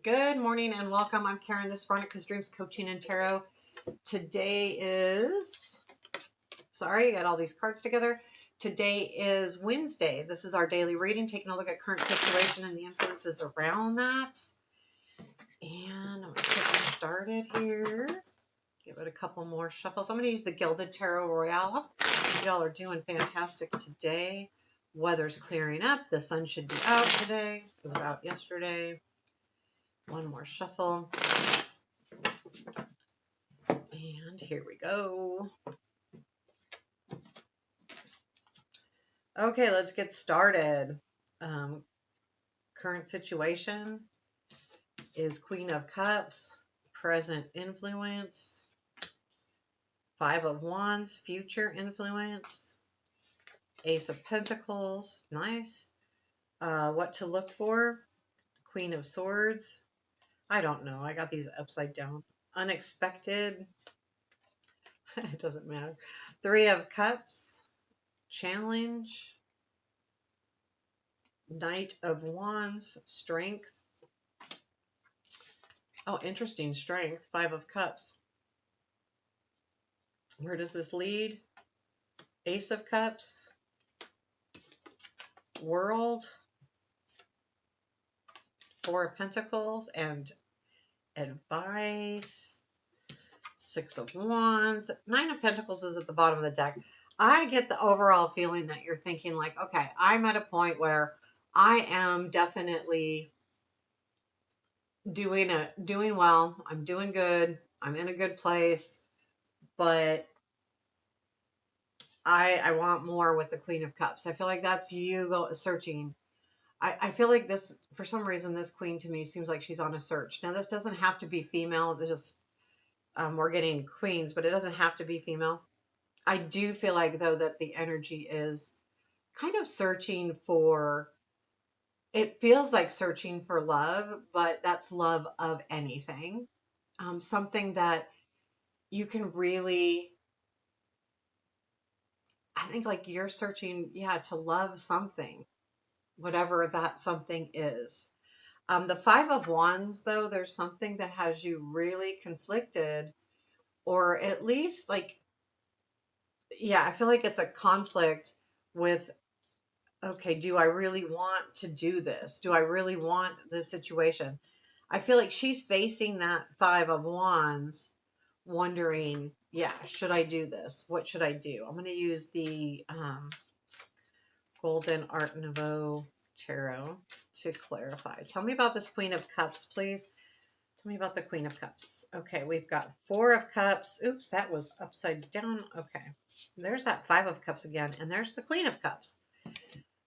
Good morning and welcome. I'm Karen. This is Veronica's Dreams Coaching and Tarot. Today is, sorry, I got all these cards together. Today is Wednesday. This is our daily reading, taking a look at current situation and the influences around that. And I'm going to get started here. Give it a couple more shuffles. I'm going to use the Gilded Tarot Royale. Y'all are doing fantastic today. Weather's clearing up. The sun should be out today. It was out yesterday. One more shuffle. And here we go. Okay, let's get started. Current situation is Queen of Cups, present influence, Five of Wands, future influence, Ace of Pentacles, nice. What to look for, Queen of Swords. I don't know. I got these upside down. Unexpected. It doesn't matter. Three of Cups, challenge. Knight of Wands, strength. Oh, interesting, strength. Five of Cups. Where does this lead? Ace of Cups, World, Four of Pentacles, and advice. Six of Wands. Nine of Pentacles is at the bottom of the deck. I get the overall feeling that you're thinking like, okay, I'm at a point where I am definitely doing well. I'm doing good. I'm in a good place, but I want more with the Queen of Cups. I feel like that's you searching. I feel like this, for some reason, this queen to me seems like she's on a search. Now, this doesn't have to be female. It's just, we're getting queens, but it doesn't have to be female. I do feel like, though, that the energy is kind of searching for, it feels like searching for love, but that's love of anything. Something that you can really, I think like you're searching, yeah, to love something, whatever that something is. The Five of Wands, though, there's something that has you really conflicted, or at least like, yeah, I feel like it's a conflict with, okay, do I really want to do this? Do I really want this situation? I feel like she's facing that Five of Wands, wondering, yeah, should I do this? What should I do? I'm going to use the Golden Art Nouveau Tarot to clarify. Tell me about this Queen of Cups, please. Tell me about the Queen of Cups. Okay, we've got Four of Cups. Oops, that was upside down. Okay, there's that Five of Cups again, and there's the Queen of Cups.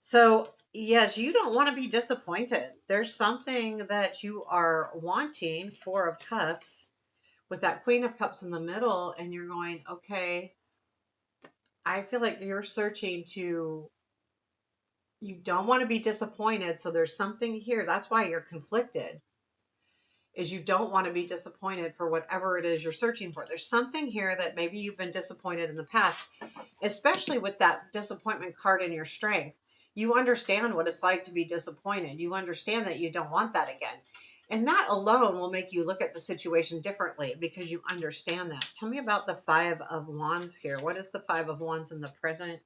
So, yes, you don't want to be disappointed. There's something that you are wanting, Four of Cups, with that Queen of Cups in the middle, and you're going, okay, I feel like you're searching to, you don't want to be disappointed, so there's something here. That's why you're conflicted, is you don't want to be disappointed for whatever it is you're searching for. There's something here that maybe you've been disappointed in the past, especially with that disappointment card in your strength. You understand what it's like to be disappointed. You understand that you don't want that again. And that alone will make you look at the situation differently because you understand that. Tell me about the Five of Wands here. What is the Five of Wands in the present?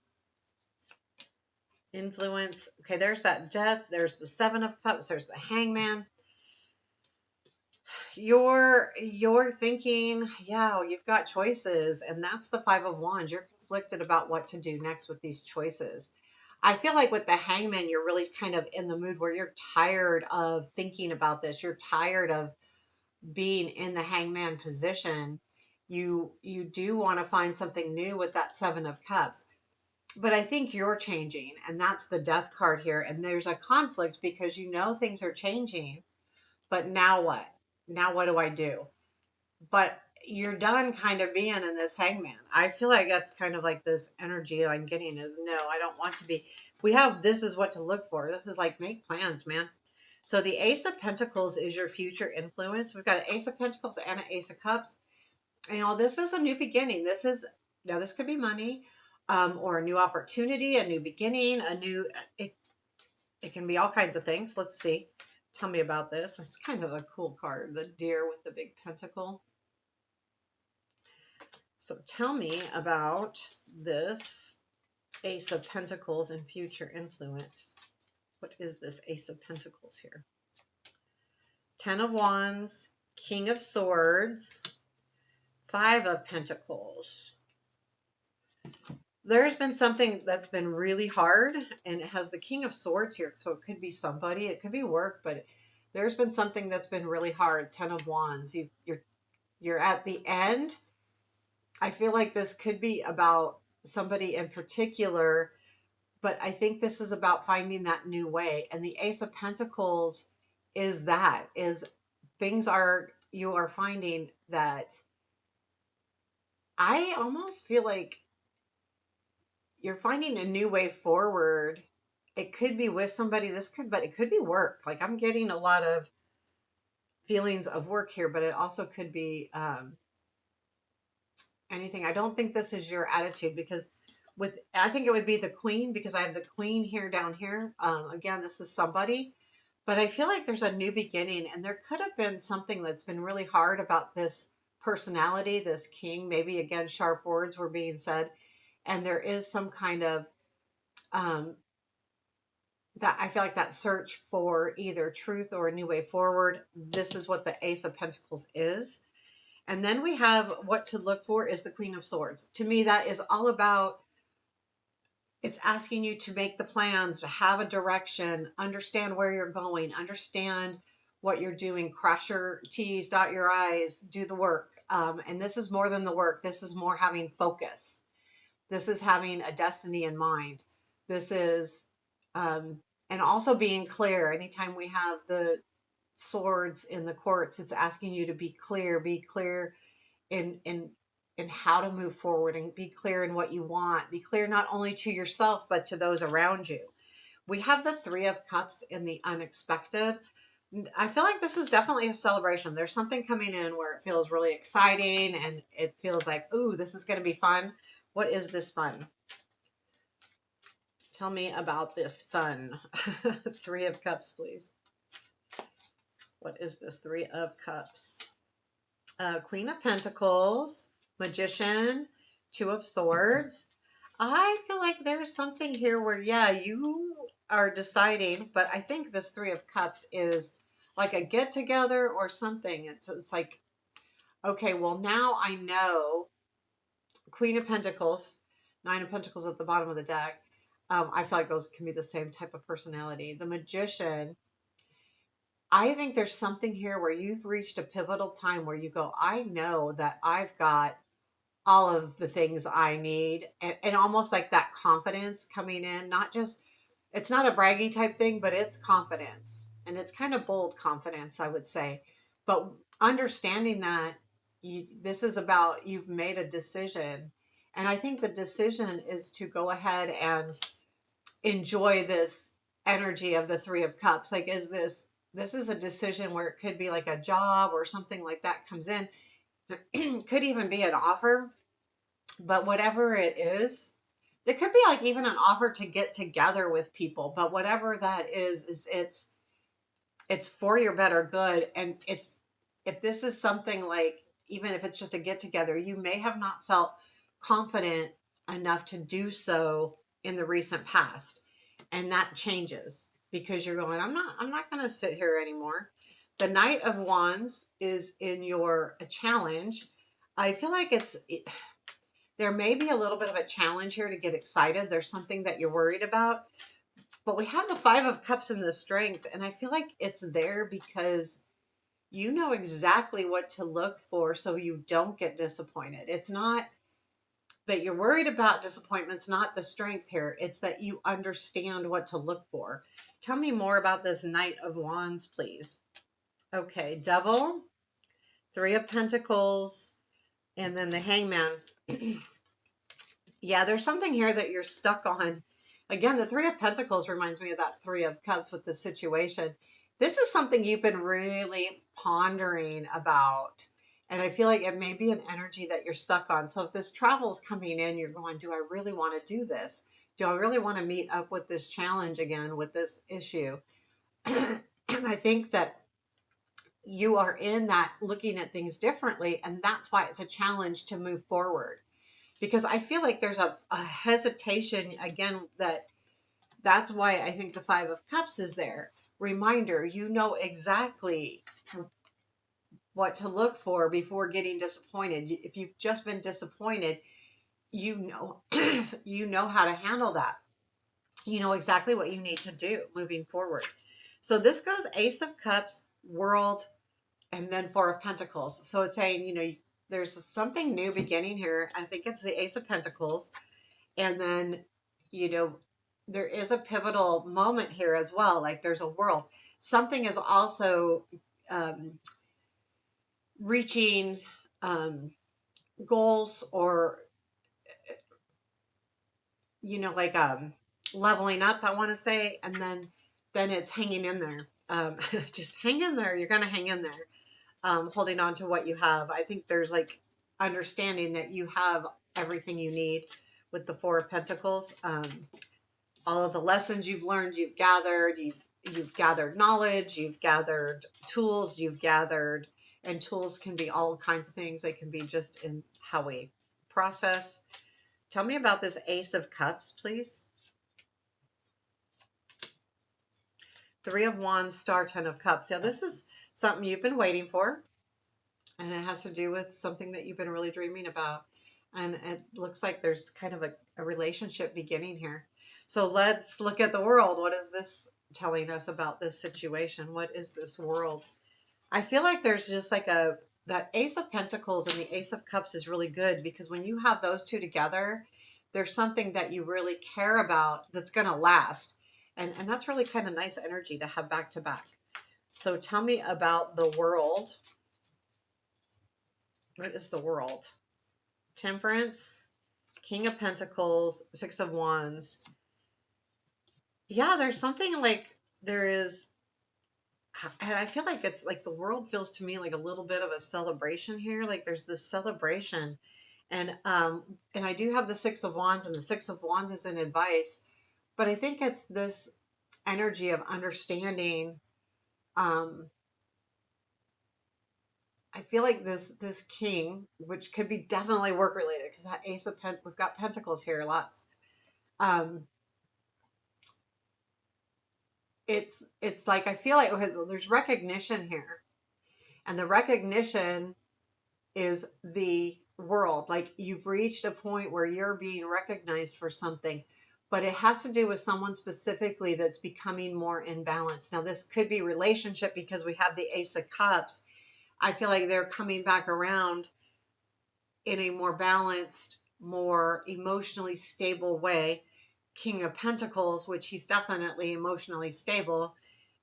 Influence. Okay, there's that Death. There's the Seven of Cups. There's the Hangman. You're thinking, yeah, you've got choices, and that's the Five of Wands. You're conflicted about what to do next with these choices. I feel like with the Hangman, you're really kind of in the mood where you're tired of thinking about this. You're tired of being in the Hangman position. You do want to find something new with that Seven of Cups. But I think you're changing, and that's the Death card here. And there's a conflict because you know things are changing, but now what? Now what do I do? But you're done kind of being in this Hangman. I feel like that's kind of like this energy I'm getting is, no, I don't want to be. We have, this is what to look for. This is like, make plans, man. So the Ace of Pentacles is your future influence. We've got an Ace of Pentacles and an Ace of Cups. You know, this is a new beginning. This is, now this could be money, or a new opportunity, a new beginning, a new, it can be all kinds of things. Let's see. Tell me about this. It's kind of a cool card, the deer with the big pentacle. So tell me about this Ace of Pentacles and future influence. What is this Ace of Pentacles here? Ten of Wands, King of Swords, Five of Pentacles. There's been something that's been really hard, and it has the King of Swords here. So it could be somebody, it could be work, but there's been something that's been really hard. Ten of Wands. You're at the end. I feel like this could be about somebody in particular, but I think this is about finding that new way. And the Ace of Pentacles is that, is things are, you are finding that. I almost feel like you're finding a new way forward. It could be with somebody, but it could be work. Like I'm getting a lot of feelings of work here, but it also could be anything. I don't think this is your attitude, because I think it would be the Queen, because I have the Queen here down here. Again, this is somebody, but I feel like there's a new beginning, and there could have been something that's been really hard about this personality, this king. Maybe again, sharp words were being said, and there is some kind of um, that I feel like that search for either truth or a new way forward. This is what the Ace of Pentacles is. And then we have what to look for is the Queen of Swords. To me, that is all about, it's asking you to make the plans, to have a direction, understand where you're going, understand what you're doing, cross your T's, dot your I's, do the work. And this is more than the work. This is more having focus. This is having a destiny in mind. This is, and also being clear. Anytime we have the swords in the courts, it's asking you to be clear in how to move forward, and be clear in what you want. Be clear not only to yourself, but to those around you. We have the Three of Cups in the unexpected. I feel like this is definitely a celebration. There's something coming in where it feels really exciting, and it feels like, ooh, this is going to be fun. What is this fun? Tell me about this fun. Three of Cups, please. What is this Three of Cups? Queen of Pentacles, Magician, Two of Swords. I feel like there's something here where, yeah, you are deciding, but I think this Three of Cups is like a get together or something. It's like, okay, well, now I know. Queen of Pentacles, Nine of Pentacles at the bottom of the deck. I feel like those can be the same type of personality. The Magician, I think there's something here where you've reached a pivotal time where you go, I know that I've got all of the things I need, and almost like that confidence coming in, not just, it's not a braggy type thing, but it's confidence, and it's kind of bold confidence, I would say. But understanding that this is about, you've made a decision, and I think the decision is to go ahead and enjoy this energy of the Three of Cups. Like, this is a decision where it could be like a job or something like that comes in. Could even be an offer, but whatever it is, it could be like even an offer to get together with people, but whatever that is it's for your better good. And it's, if this is something like, even if it's just a get together, you may have not felt confident enough to do so in the recent past, and that changes because you're going, I'm not going to sit here anymore. The Knight of Wands is in your a challenge. I feel like there may be a little bit of a challenge here to get excited. There's something that you're worried about. But we have the Five of Cups in the Strength, and I feel like it's there because you know exactly what to look for so you don't get disappointed. It's not that you're worried about disappointments, not the strength here. It's that you understand what to look for. Tell me more about this Knight of Wands, please. Okay, Devil, Three of Pentacles, and then the Hangman. Yeah, there's something here that you're stuck on. Again, the Three of Pentacles reminds me of that Three of Cups with the situation. This is something you've been really pondering about. And I feel like it may be an energy that you're stuck on. So if this travel is coming in, you're going, do I really want to do this? Do I really want to meet up with this challenge again, with this issue? And I think that you are in that looking at things differently. And that's why it's a challenge to move forward. Because I feel like there's a hesitation again that's why I think the Five of Cups is there. Reminder, you know exactly what to look for before getting disappointed. If you've just been disappointed, you know you know how to handle that. You know exactly what you need to do moving forward. So this goes Ace of Cups, World, and then Four of Pentacles. So it's saying, there's something new beginning here. I think it's the Ace of Pentacles. And then, you know, there is a pivotal moment here as well. Like there's a world. Something is also um, reaching um, goals or, like leveling up, I want to say. And then it's hanging in there. Just hang in there. You're going to hang in there. Holding on to what you have. I think there's like understanding that you have everything you need with the Four of Pentacles. All of the lessons you've learned, you've gathered knowledge, you've gathered tools, and tools can be all kinds of things. They can be just in how we process. Tell me about this Ace of Cups, please. Three of Wands, Star, Ten of Cups. Now, this is something you've been waiting for, and it has to do with something that you've been really dreaming about. And it looks like there's kind of a relationship beginning here. So let's look at the world. What is this telling us about this situation? What is this world? I feel like there's just like that Ace of Pentacles and the Ace of Cups is really good, because when you have those two together, there's something that you really care about that's going to last. And that's really kind of nice energy to have back to back. So tell me about the world. What is the world? Temperance, King of Pentacles, Six of Wands. Yeah, there's something like there is, and I feel like it's like the world feels to me like a little bit of a celebration here. Like there's this celebration, and I do have the Six of Wands, and the Six of Wands is an advice, but I think it's this energy of understanding. Um, I feel like this king, which could be definitely work related, because that Ace of we've got Pentacles here, lots. Um, it's like I feel like, okay, there's recognition here, and the recognition is the world. Like you've reached a point where you're being recognized for something, but it has to do with someone specifically that's becoming more in balance. Now this could be relationship, because we have the Ace of Cups. I feel like they're coming back around in a more balanced, more emotionally stable way. King of Pentacles, which he's definitely emotionally stable.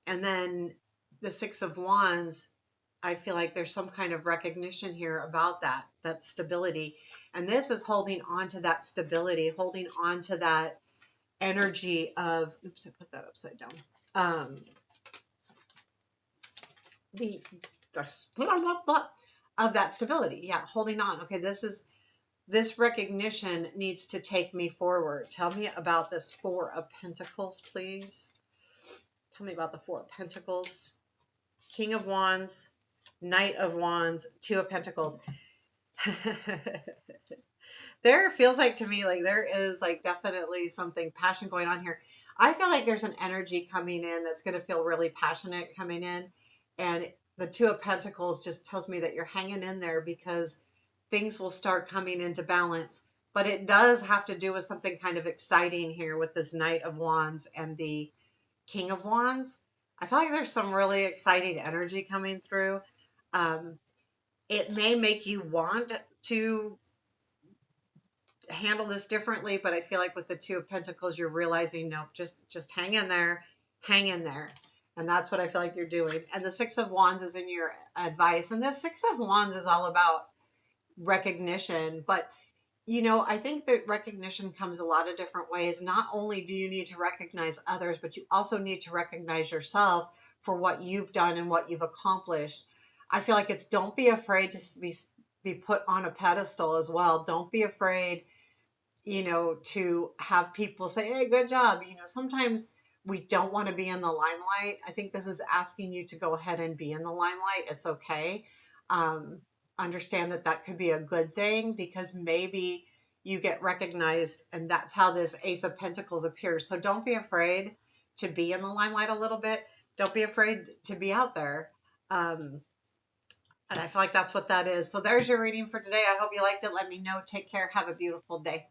And then the Six of Wands, I feel like there's some kind of recognition here about that stability. And this is holding on to that stability, holding on to that energy of, oops, I put that upside down. The blah, blah, blah, of that stability. Yeah, holding on. Okay, this recognition needs to take me forward. Tell me about this Four of Pentacles, please. Tell me about the Four of Pentacles. King of Wands, Knight of Wands, Two of Pentacles. There feels like to me like there is like definitely something passion going on here. I feel like there's an energy coming in that's going to feel really passionate coming in. And the Two of Pentacles just tells me that you're hanging in there, because things will start coming into balance. But it does have to do with something kind of exciting here with this Knight of Wands and the King of Wands. I feel like there's some really exciting energy coming through. Um, it may make you want to handle this differently, but I feel like with the Two of Pentacles, you're realizing, nope, just hang in there, hang in there. And that's what I feel like you're doing. And the Six of Wands is in your advice. And the Six of Wands is all about recognition. But, I think that recognition comes a lot of different ways. Not only do you need to recognize others, but you also need to recognize yourself for what you've done and what you've accomplished. I feel like it's don't be afraid to be put on a pedestal as well. Don't be afraid, to have people say, hey, good job. Sometimes we don't want to be in the limelight. I think this is asking you to go ahead and be in the limelight. It's okay. Um, Understand that that could be a good thing because maybe you get recognized, and that's how this Ace of Pentacles appears. So don't be afraid to be in the limelight a little bit. Don't be afraid to be out there. Um, and I feel like that's what that is. So there's your reading for today. I hope you liked it. Let me know. Take care. Have a beautiful day.